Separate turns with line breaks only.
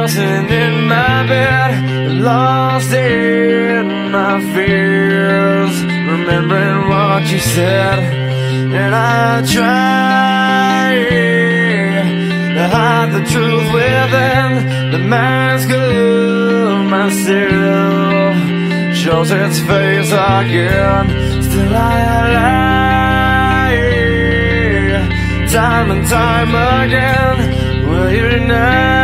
sitting in my bed, lost in my fears, remembering what you said. And I try to hide the truth within. The mask of myself shows its face again. Still I lie, time and time again. Will you deny